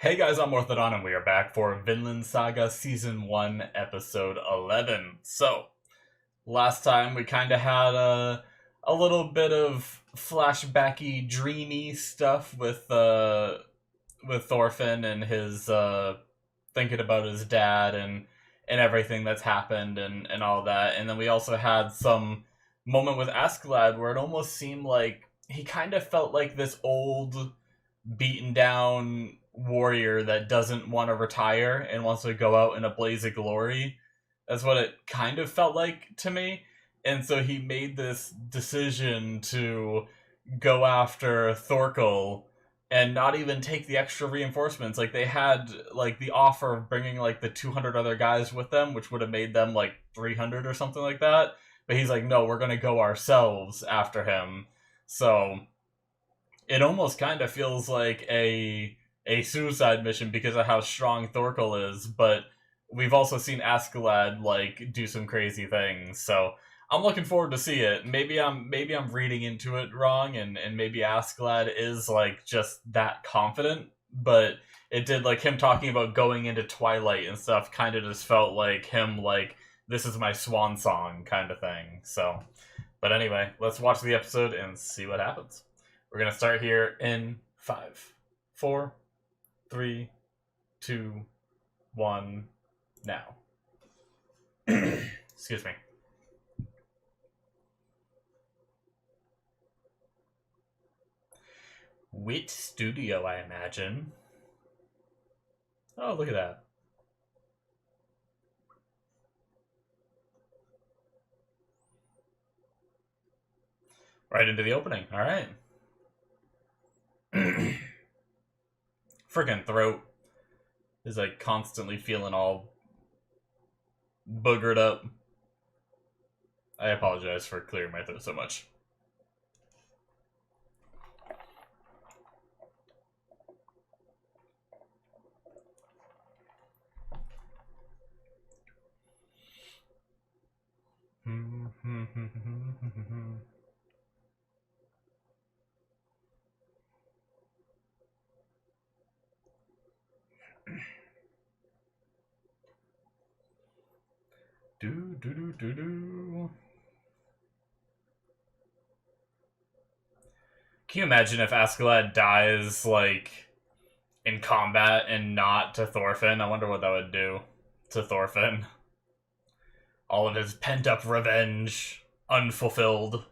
Hey guys, I'm Morthadon, and we are back for Vinland Saga Season 1, Episode 11. So, last time we kind of had a little bit of flashbacky, dreamy stuff with Thorfinn and his thinking about his dad and everything that's happened and all that. And then we also had some moment with Askeladd where it almost seemed like he kind of felt like this old beaten down warrior that doesn't want to retire and wants to go out in a blaze of glory. That's what it kind of felt like to me. And so he made this decision to go after Thorkell and not even take the extra reinforcements. Like they had like the offer of bringing like the 200 other guys with them, which would have made them like 300 or something like that. But he's like, no, we're going to go ourselves after him. So it almost kind of feels like a suicide mission because of how strong Thorkell is, but we've also seen Askeladd like do some crazy things. So I'm looking forward to see it. Maybe I'm reading into it wrong, and maybe Askeladd is like just that confident, but it did like him talking about going into Twilight and stuff kind of just felt like him like this is my swan song kind of thing. So, but anyway, let's watch the episode and see what happens. We're gonna start here in 5, 4, 3, 2, 1, now. Excuse me. Wit Studio, I imagine. Oh, look at that. Right into the opening. All right. Friggin' throat is like constantly feeling all boogered up. I apologize for clearing my throat so much. Do do do do do. Can you imagine if Askeladd dies like in combat and not to Thorfinn? I wonder what that would do to Thorfinn. All of his pent up revenge unfulfilled.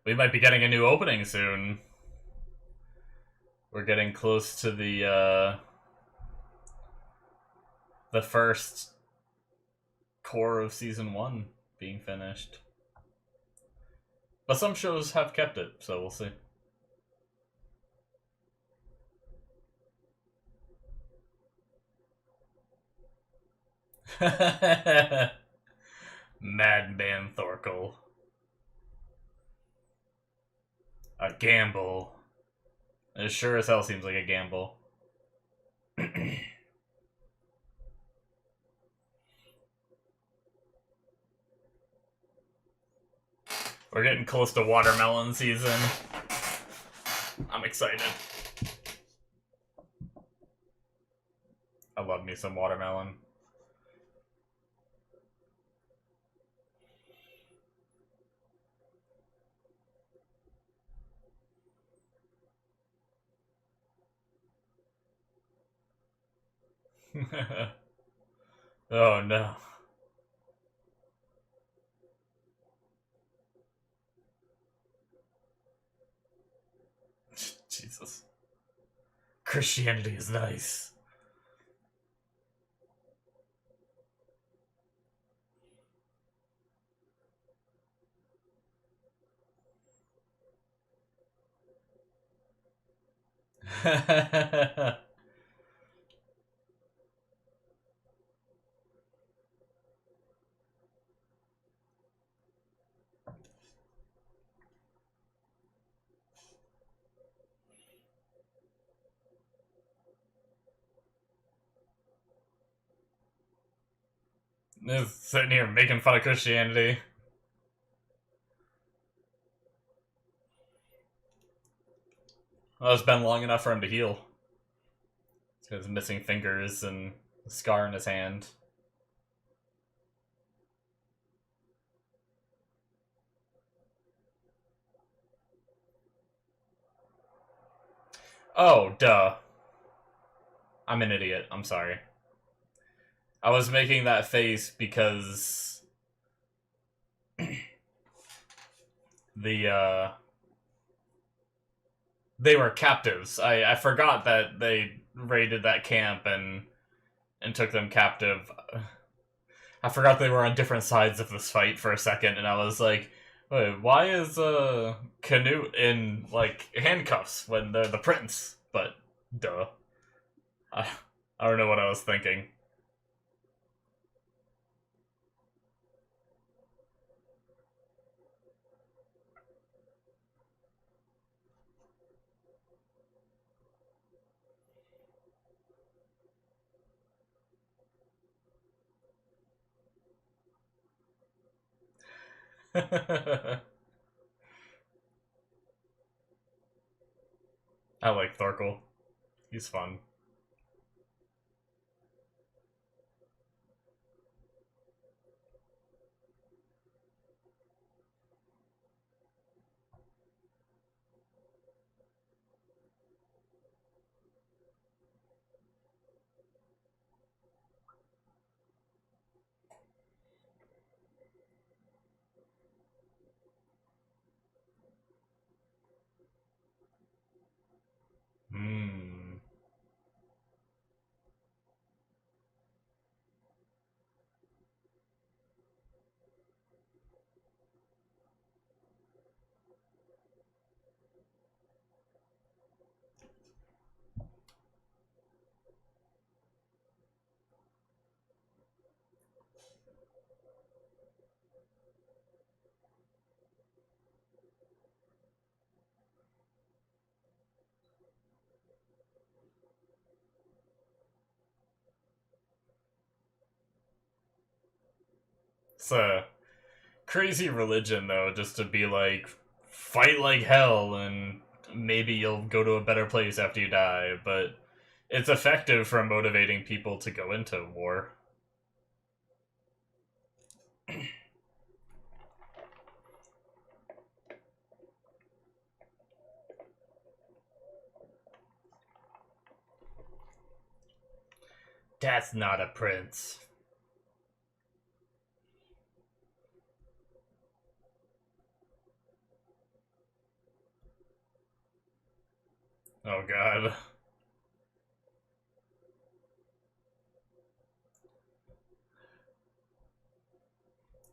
We might be getting a new opening soon. We're getting close to the first core of season 1 being finished. But some shows have kept it, so we'll see. Madman Thorkell. A gamble. It sure as hell seems like a gamble. We're getting close to watermelon season. I'm excited. I love me some watermelon. Oh no. Jesus. Christianity is nice. Just sitting here making fun of Christianity. Well, it's been long enough for him to heal. He's got his missing fingers and a scar in his hand. Oh, duh. I'm an idiot. I'm sorry. I was making that face because the they were captives. I forgot that they raided that camp and took them captive. I forgot they were on different sides of this fight for a second, and I was like, wait, why is Canute in like handcuffs when they're the prince? But duh. I, I don't know what I was thinking. I like Thorkell. He's fun. Hmm. It's a crazy religion, though, just to be like, fight like hell and maybe you'll go to a better place after you die, but it's effective for motivating people to go into war. That's not a prince. Oh god.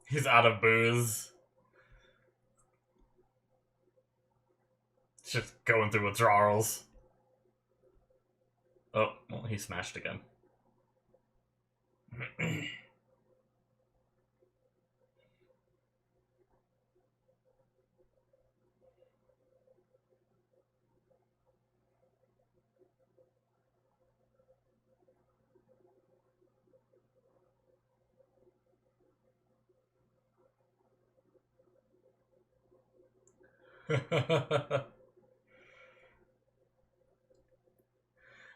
He's out of booze. Just going through withdrawals. Oh, well, he smashed again.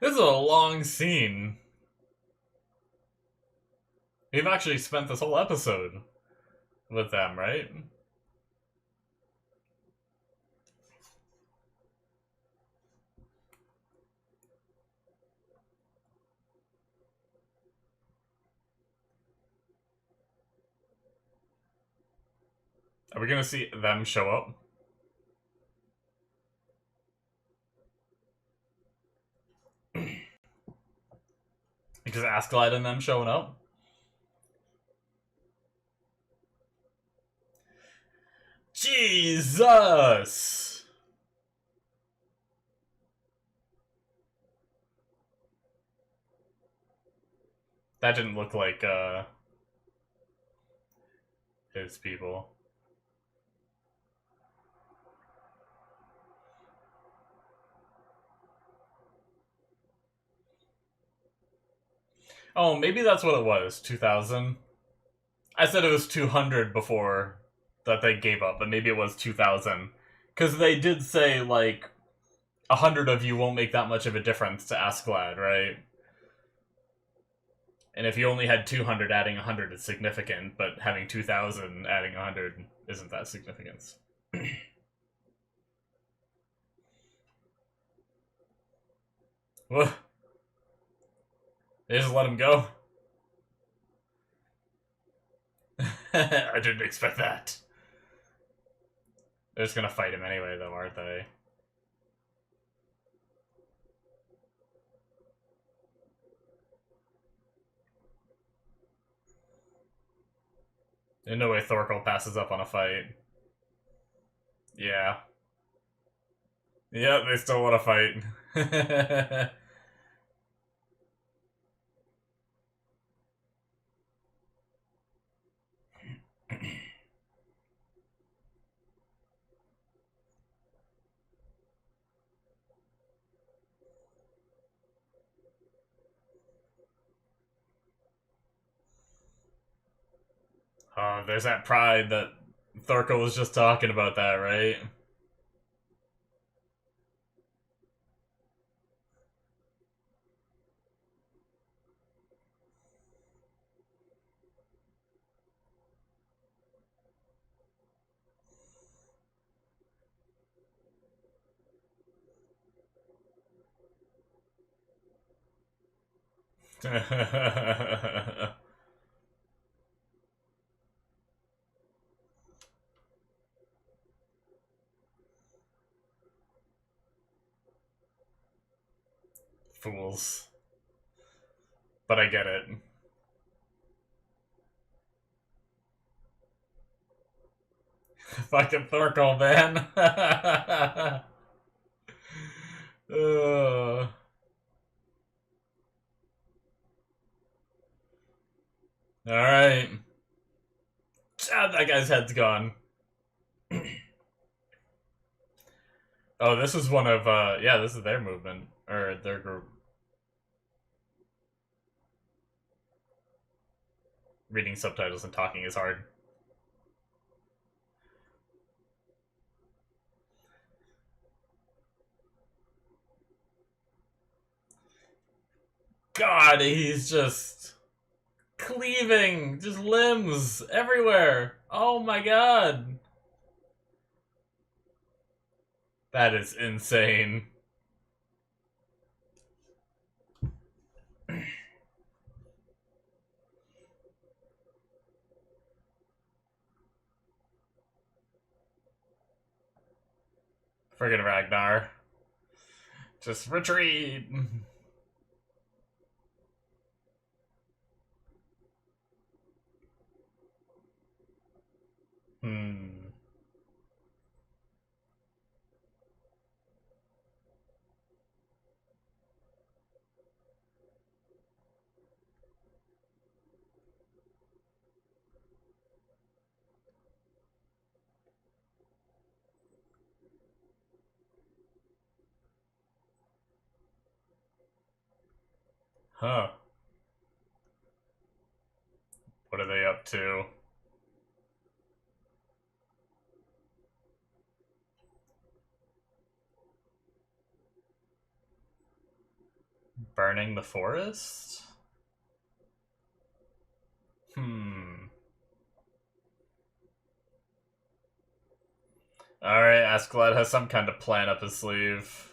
This is a long scene. We've actually spent this whole episode with them, right? Are we gonna see them show up? Because Askeladd and them showing up? Jesus! That didn't look like, his people. Oh, maybe that's what it was. 2000? I said it was 200 before that they gave up, but maybe it was 2,000. Because they did say, like, 100 of you won't make that much of a difference to Askeladd, right? And if you only had 200, adding 100 is significant, but having 2,000 adding 100 isn't that significant. What? They just let him go? I didn't expect that. They're just gonna fight him anyway, though, aren't they? There's no way Thorkell passes up on a fight. Yeah. Yeah, they still want to fight. There's that pride that Thorkell was just talking about that, right? Fools. But I get it. Fucking Thorkell, man. Alright. That guy's head's gone. Oh, this is one of, yeah, this is their movement. Or their group. Reading subtitles and talking is hard. God, he's just cleaving, just limbs everywhere. Oh my god. That is insane. Friggin' Ragnar. Just retreat. Hmm. Huh. What are they up to? Burning the forest? Hmm. Alright, Askeladd has some kind of plan up his sleeve.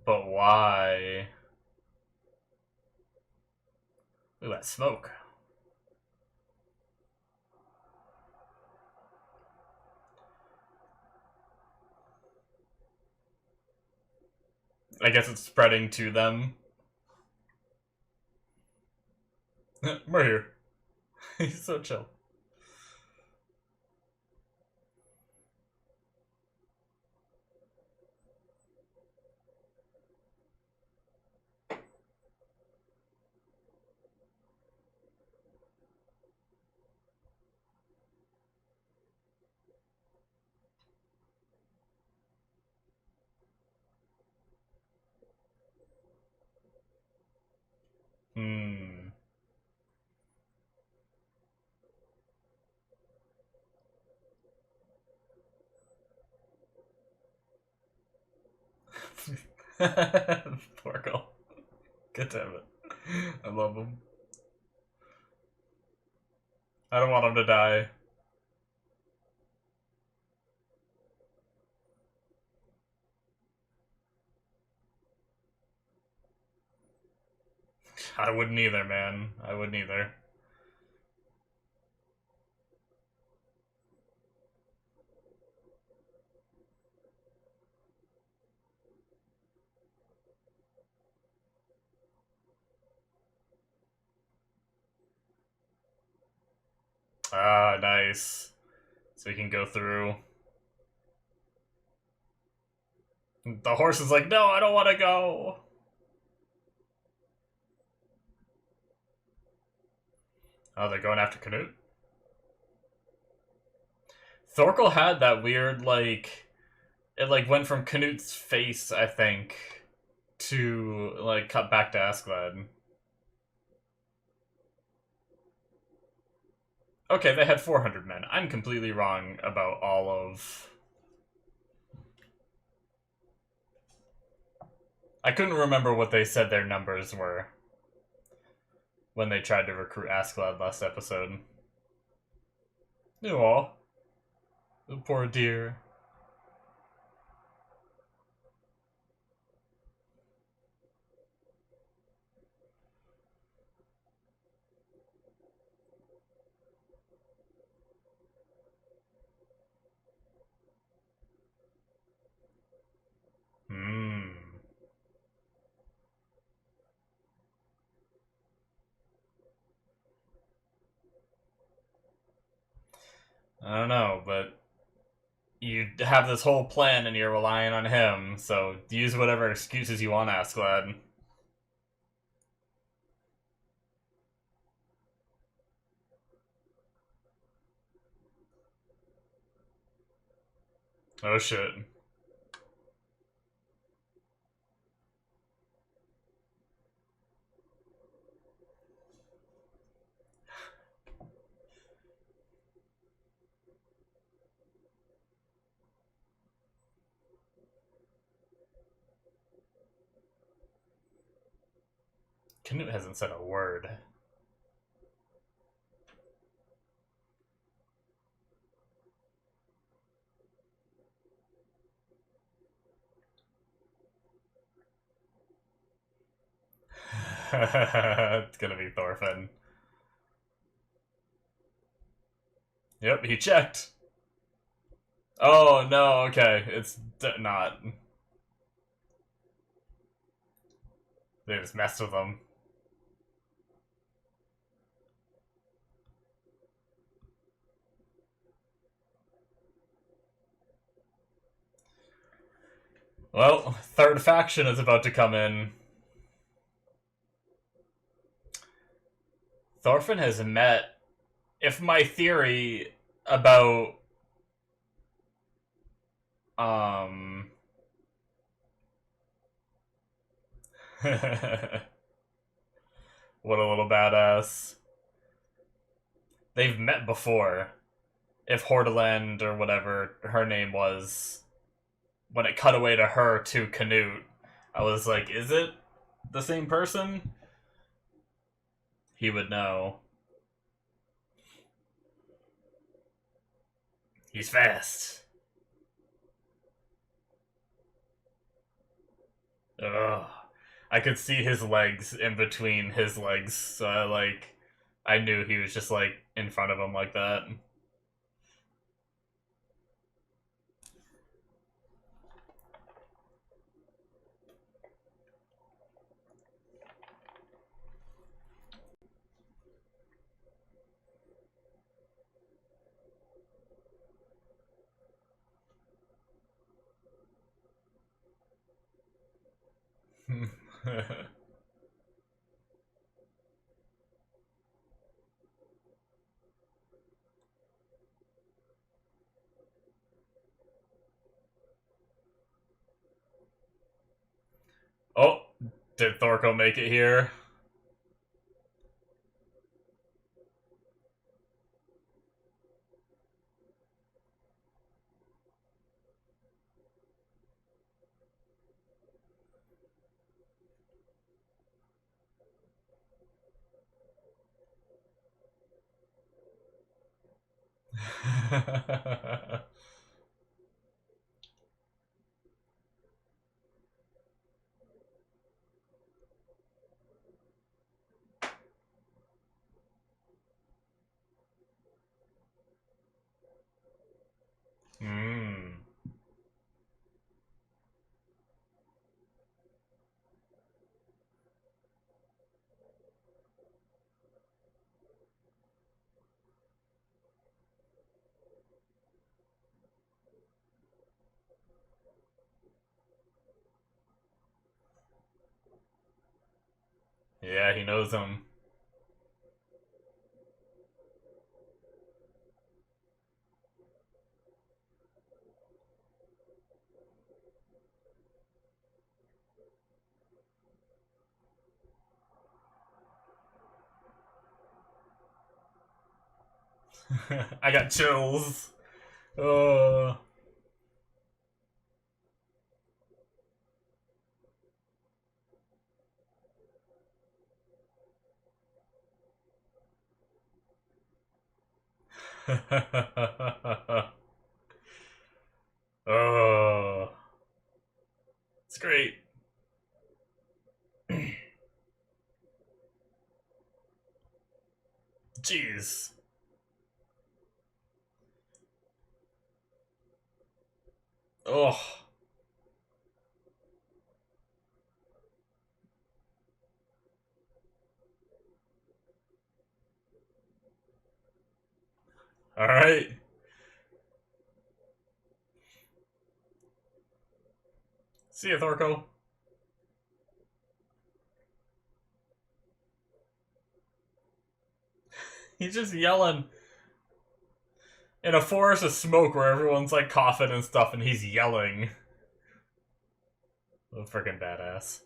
But why? Look at that smoke. I guess it's spreading to them. We're here. He's so chill. Hmm. Thorkell. God damn it. I love him. I don't want him to die. I wouldn't either, man. I wouldn't either. Ah, nice. So we can go through. The horse is like, no, I don't want to go. Oh, they're going after Canute? Thorkell had that weird, like... It, like, went from Canute's face, I think, to, like, cut back to Askeladd. Okay, they had 400 men. I'm completely wrong about all of... I couldn't remember what they said their numbers were when they tried to recruit Askeladd last episode. Aw. The poor dear. Hmm. I don't know, but you have this whole plan and you're relying on him, so use whatever excuses you want, Askeladd. Oh shit. Canute hasn't said a word. It's gonna be Thorfinn. Yep, he checked. Oh, no, okay. It's not. They just messed with him. Well, third faction is about to come in. Thorfinn has met... If my theory about... What a little badass. They've met before. If Hordaland or whatever her name was, when it cut away to her to Canute, I was like, is it the same person? He would know. He's fast. Ugh. I could see his legs in between his legs, so I knew he was just, like, in front of him like that. Oh, did Thorkell make it here? Hmm. Yeah, he knows him. I got chills. Uh. Oh. It's great. Jeez. Oh. Alright. See ya, Thorkell. He's just yelling in a forest of smoke where everyone's like coughing and stuff, and he's yelling. Oh, freaking badass.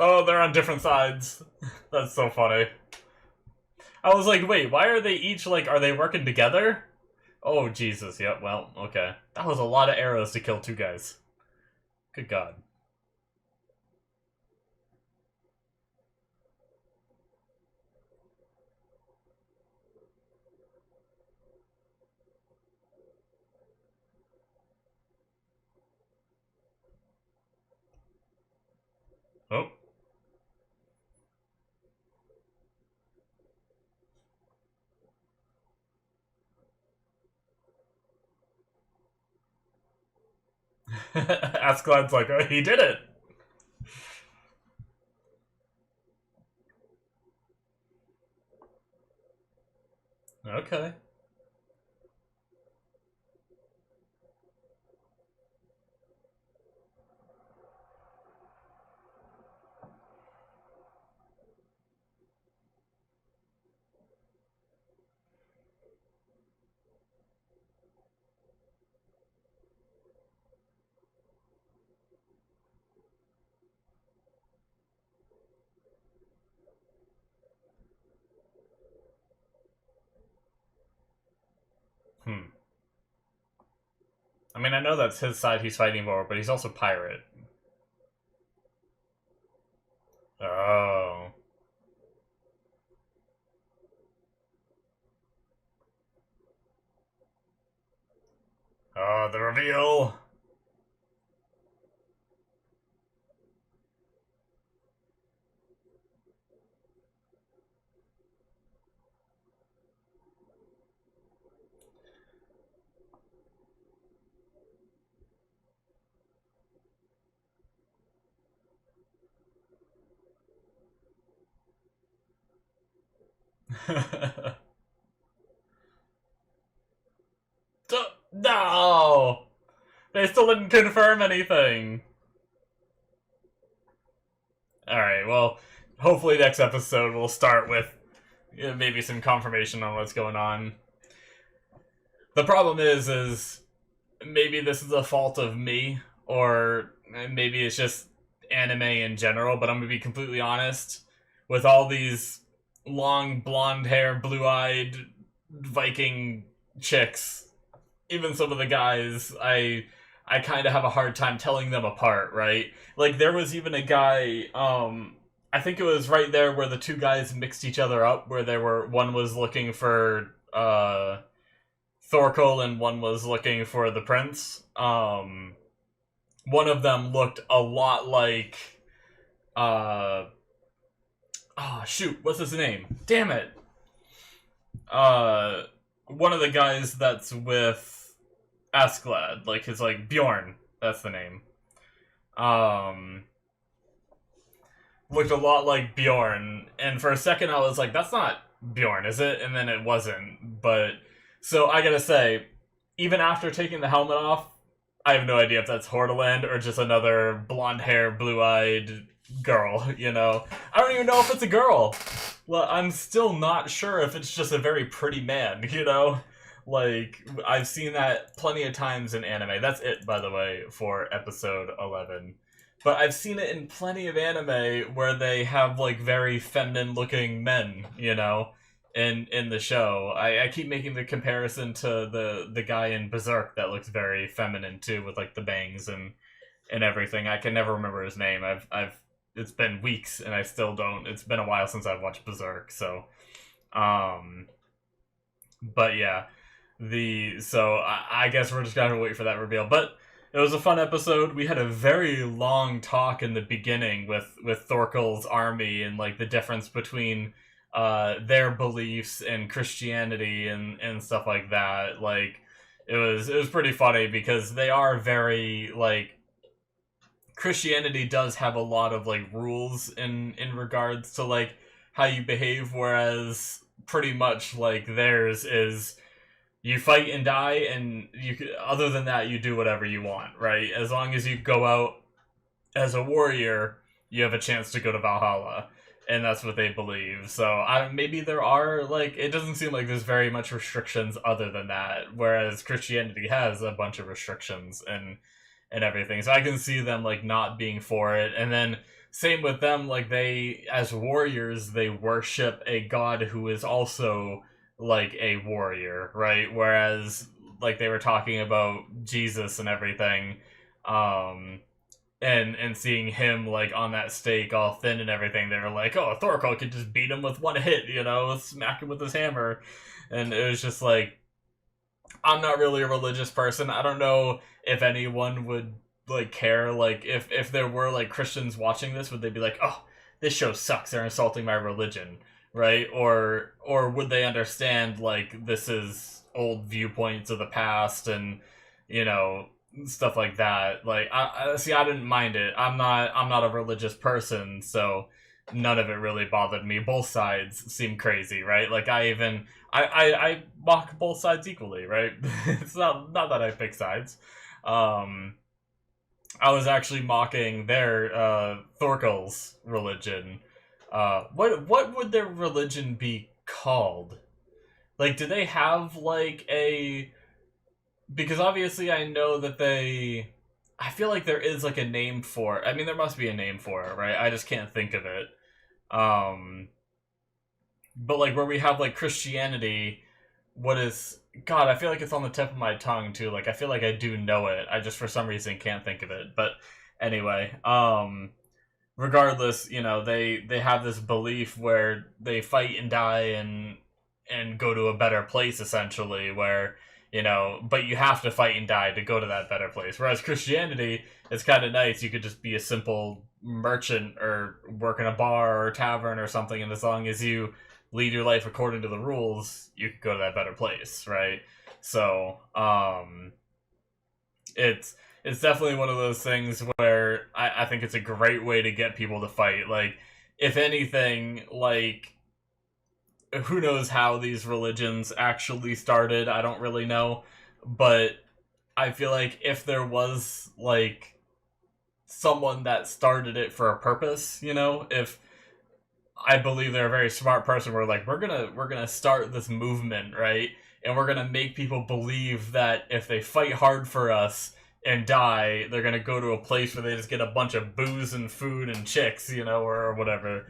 Oh, they're on different sides. That's so funny. I was like, wait, why are they each like, are they working together? Oh, Jesus, yep, well, okay. That was a lot of arrows to kill two guys. Good God. Oh. Askeladd's like, oh, he did it! Okay. Hmm. I mean, I know that's his side he's fighting for, but he's also pirate. Oh. Oh, the reveal! No! They still didn't confirm anything. Alright, well, hopefully next episode we'll start with maybe some confirmation on what's going on. The problem is maybe this is a fault of me, or maybe it's just anime in general, but I'm gonna be completely honest. With all these long blonde hair, blue-eyed Viking chicks, even some of the guys, I kind of have a hard time telling them apart, right? Like, there was even a guy, I think it was right there where the two guys mixed each other up, where one was looking for, Thorkell and one was looking for the prince. One of them looked a lot like, oh shoot, what's his name? Damn it! One of the guys that's with Asklad, like his Bjorn, that's the name. Looked a lot like Bjorn, and for a second I was like, that's not Bjorn, is it? And then it wasn't. But so I gotta say, even after taking the helmet off, I have no idea if that's Hordaland or just another blonde hair, blue-eyed girl, you know? I don't even know if it's a girl. Well, I'm still not sure if it's just a very pretty man, you know? Like, I've seen that plenty of times in anime. That's it, by the way, for episode 11. But I've seen it in plenty of anime where they have, like, very feminine-looking men, you know, in the show. I keep making the comparison to the guy in Berserk that looks very feminine, too, with, like, the bangs and everything. I can never remember his name. It's been weeks, and I still don't. It's been a while since I've watched Berserk, so... But, yeah. I guess we're just gonna wait for that reveal. But it was a fun episode. We had a very long talk in the beginning with Thorkell's army and like the difference between their beliefs and Christianity and stuff like that. Like it was pretty funny because they are very like Christianity does have a lot of like rules in regards to like how you behave, whereas pretty much like theirs is you fight and die, and other than that, you do whatever you want, right? As long as you go out as a warrior, you have a chance to go to Valhalla, and that's what they believe. So maybe there are, like, it doesn't seem like there's very much restrictions other than that, whereas Christianity has a bunch of restrictions and everything. So I can see them, like, not being for it, and then same with them, like, they, as warriors, they worship a god who is also like a warrior, right? Whereas like they were talking about Jesus and everything, and seeing him like on that stake all thin and everything, they were like, oh, Thorkell could just beat him with one hit, you know, smack him with his hammer. And it was just like, I'm not really a religious person. I don't know if anyone would like care, like if there were like Christians watching this, would they be like, oh, this show sucks, they're insulting my religion, right? Or would they understand like this is old viewpoints of the past and, you know, stuff like that? Like I didn't mind it. I'm not a religious person, so none of it really bothered me. Both sides seem crazy, right? Like I mock both sides equally, right? It's not that I pick sides. I was actually mocking their Thorkell's religion. What would their religion be called? Like, do they have like a? Because obviously, I know that they. I feel like there is like a name for it. I mean, there must be a name for it, right? I just can't think of it. But like where we have like Christianity, what is God? I feel like it's on the tip of my tongue too. Like I feel like I do know it. I just for some reason can't think of it. But anyway, regardless, you know, they have this belief where they fight and die and go to a better place essentially, where, you know, but you have to fight and die to go to that better place. Whereas Christianity is kind of nice. You could just be a simple merchant or work in a bar or a tavern or something, and as long as you lead your life according to the rules, you could go to that better place, right? So, it's definitely one of those things where I think it's a great way to get people to fight. Like, if anything, like, who knows how these religions actually started, I don't really know, but I feel like if there was, like, someone that started it for a purpose, you know, if I believe they're a very smart person, we're like, we're gonna start this movement, right? And we're gonna make people believe that if they fight hard for us and die, they're gonna go to a place where they just get a bunch of booze and food and chicks, you know, or whatever.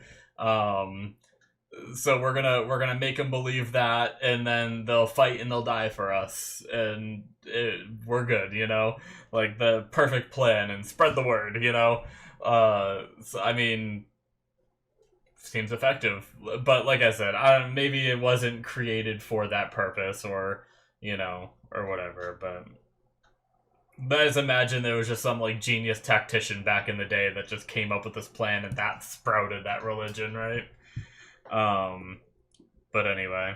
So we're gonna make them believe that, and then they'll fight and they'll die for us, and we're good, like the perfect plan, and spread the word, So, I mean, seems effective, but like I said, maybe it wasn't created for that purpose, or or whatever, but I just imagine there was just some like genius tactician back in the day that just came up with this plan and that sprouted that religion, right? Um, but anyway,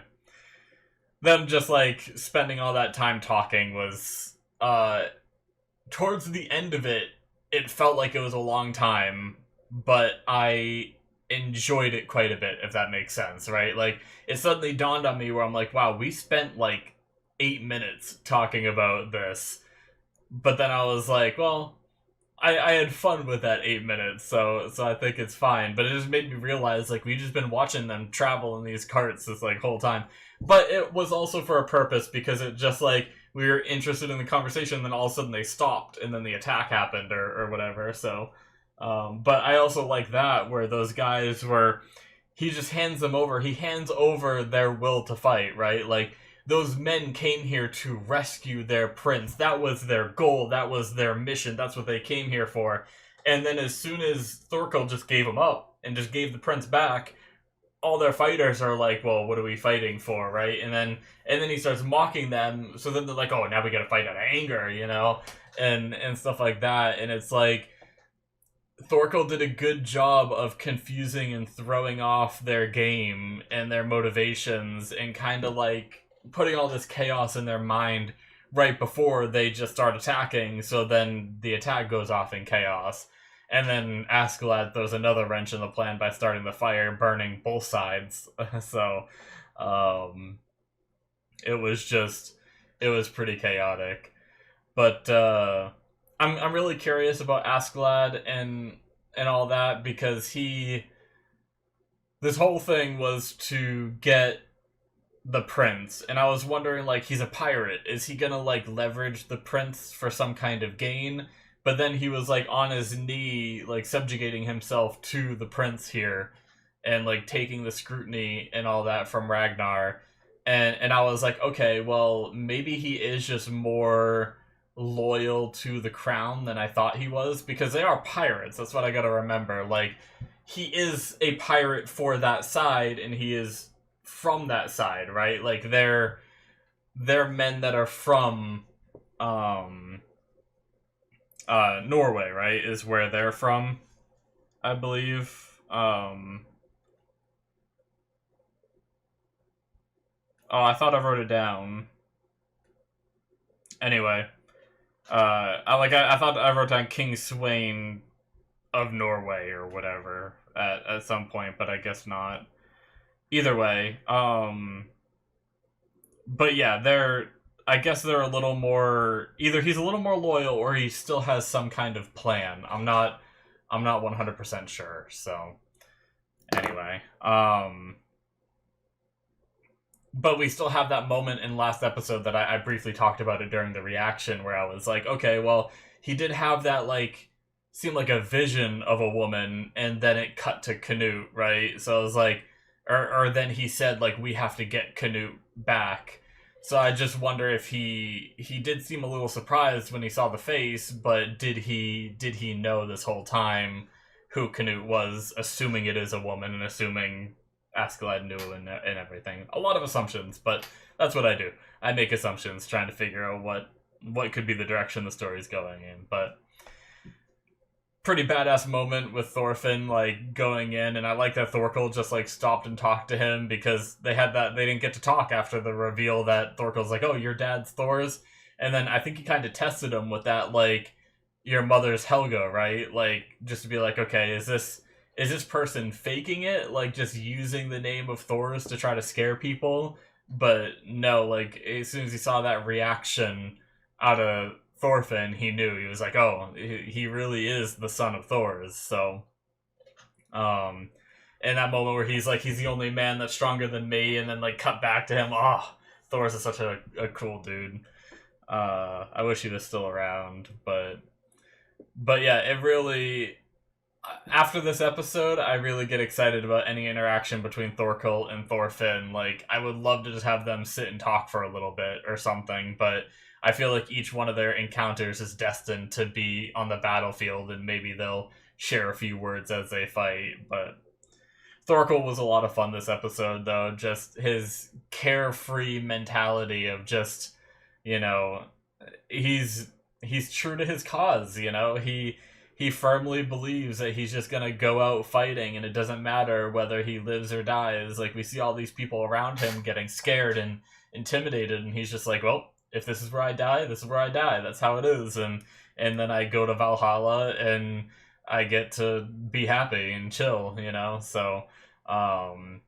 them just like spending all that time talking was towards the end of it, it felt like it was a long time, but I enjoyed it quite a bit, if that makes sense, right? Like, it suddenly dawned on me where I'm like, wow, we spent like 8 minutes talking about this, but then I was like, well, I had fun with that 8 minutes, so I think it's fine. But it just made me realize, like, we just been watching them travel in these carts this like whole time. But it was also for a purpose, because it just like we were interested in the conversation, and then all of a sudden they stopped, and then the attack happened, or whatever. So, but I also like that where those guys were. He just hands them over. He hands over their will to fight, right? Like, those men came here to rescue their prince. That was their goal. That was their mission. That's what they came here for. And then as soon as Thorkell just gave him up and just gave the prince back, all their fighters are like, well, what are we fighting for, right? And then he starts mocking them. So then they're like, oh, now we gotta fight out of anger, and stuff like that. And it's like, Thorkell did a good job of confusing and throwing off their game and their motivations, and kind of like putting all this chaos in their mind right before they just start attacking, so then the attack goes off in chaos. And then Askeladd throws another wrench in the plan by starting the fire, burning both sides. So, it was pretty chaotic. But, I'm really curious about Askeladd and all that, because this whole thing was to get the prince, and I was wondering, like, he's a pirate, is he gonna like leverage the prince for some kind of gain? But then he was like on his knee, like subjugating himself to the prince here, and like taking the scrutiny and all that from Ragnar. And I was like, okay, well, maybe he is just more loyal to the crown than I thought he was, because they are pirates. That's what I gotta remember. Like, he is a pirate for that side, and he is from that side, right? Like, they're men that are from Norway, right? Is where they're from, I believe. Oh, I thought I wrote it down. Anyway, I thought I wrote down King Sweyn of Norway or whatever at some point, but I guess not. Either way, but yeah, I guess they're a little more. Either he's a little more loyal, or he still has some kind of plan. I'm not 100% sure. So anyway, but we still have that moment in last episode that I briefly talked about it during the reaction, where I was like, okay, well, he did have that, like, seemed like a vision of a woman, and then it cut to Canute, right? So I was like, or then he said, like, we have to get Canute back. So I just wonder if he did seem a little surprised when he saw the face, but did he know this whole time who Canute was, assuming it is a woman, and assuming Askeladd knew and everything. A lot of assumptions, but that's what I do. I make assumptions, trying to figure out what could be the direction the story's going in. But pretty badass moment with Thorfinn, like, going in, and I like that Thorkell just, like, stopped and talked to him, because they didn't get to talk after the reveal that Thorkell's like, oh, your dad's Thor's, and then I think he kind of tested him with that, like, your mother's Helga, right? Like, just to be like, okay, is this person faking it, like, just using the name of Thor's to try to scare people? But no, like, as soon as he saw that reaction out of Thorfinn, he knew. He was like, oh, he really is the son of Thor's. So, in that moment where he's like, he's the only man that's stronger than me, and then, like, cut back to him, oh, Thor's is such a cool dude. I wish he was still around, but yeah, it really, after this episode, I really get excited about any interaction between Thorkell and Thorfinn. Like, I would love to just have them sit and talk for a little bit or something, but I feel like each one of their encounters is destined to be on the battlefield, and maybe they'll share a few words as they fight. But Thorkell was a lot of fun this episode, though. Just his carefree mentality of just, you know, he's true to his cause. He firmly believes that he's just gonna go out fighting, and it doesn't matter whether he lives or dies. Like, we see all these people around him getting scared and intimidated, and he's just like, well, if this is where I die, this is where I die. That's how it is, and then I go to Valhalla and I get to be happy and chill. So I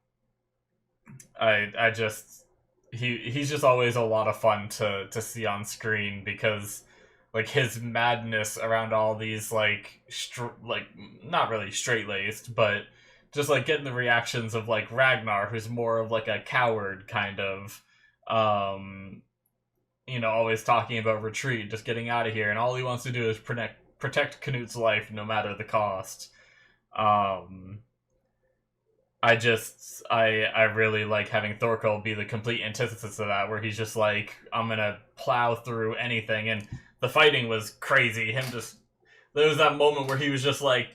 just he's just always a lot of fun to see on screen, because like his madness around all these like not really straight laced, but just like getting the reactions of like Ragnar, who's more of like a coward kind of, always talking about retreat, just getting out of here, and all he wants to do is protect Knut's life no matter the cost. I really like having Thorkell be the complete antithesis of that, where he's just like, I'm gonna plow through anything, and the fighting was crazy. There was that moment where he was just like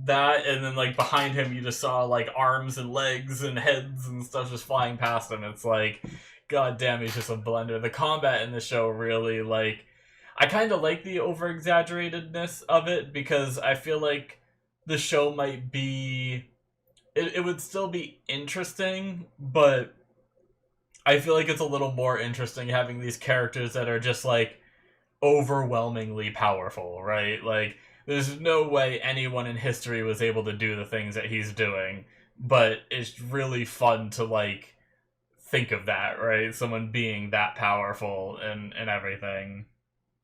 that, and then like behind him you just saw like arms and legs and heads and stuff just flying past him. It's like, god damn, he's just a blender. The combat in the show really, like, I kind of like the over-exaggeratedness of it, because I feel like the show might be... It would still be interesting, but I feel like it's a little more interesting having these characters that are just, like, overwhelmingly powerful, right? Like, there's no way anyone in history was able to do the things that he's doing, but it's really fun to, like, think of that, right? Someone being that powerful and everything.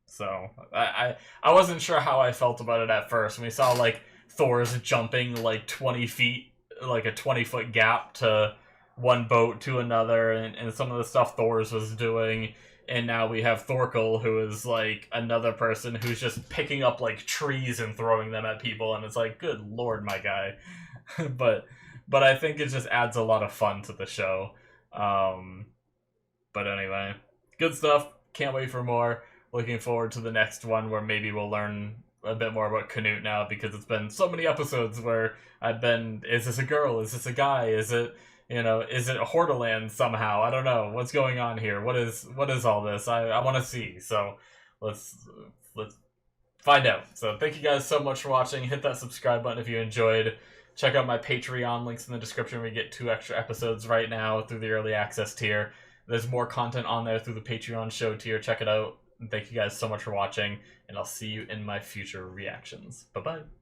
So, I wasn't sure how I felt about it at first. When we saw, like, Thor's jumping, like, 20 feet, like a 20-foot gap to one boat to another, and some of the stuff Thor's was doing, and now we have Thorkell, who is like another person who's just picking up like trees and throwing them at people, and it's like, good lord, my guy. but I think it just adds a lot of fun to the show. But anyway, good stuff. Can't wait for more. Looking forward to the next one, where maybe we'll learn a bit more about Knut now, because it's been so many episodes where I've been, is this a girl? Is this a guy? Is it, is it a Hordaland somehow? I don't know. What's going on here? What is all this? I want to see. So let's find out. So thank you guys so much for watching. Hit that subscribe button if you enjoyed. Check out my Patreon, links in the description. We get 2 extra episodes right now through the early access tier. There's more content on there through the Patreon show tier. Check it out. And thank you guys so much for watching, and I'll see you in my future reactions. Bye-bye.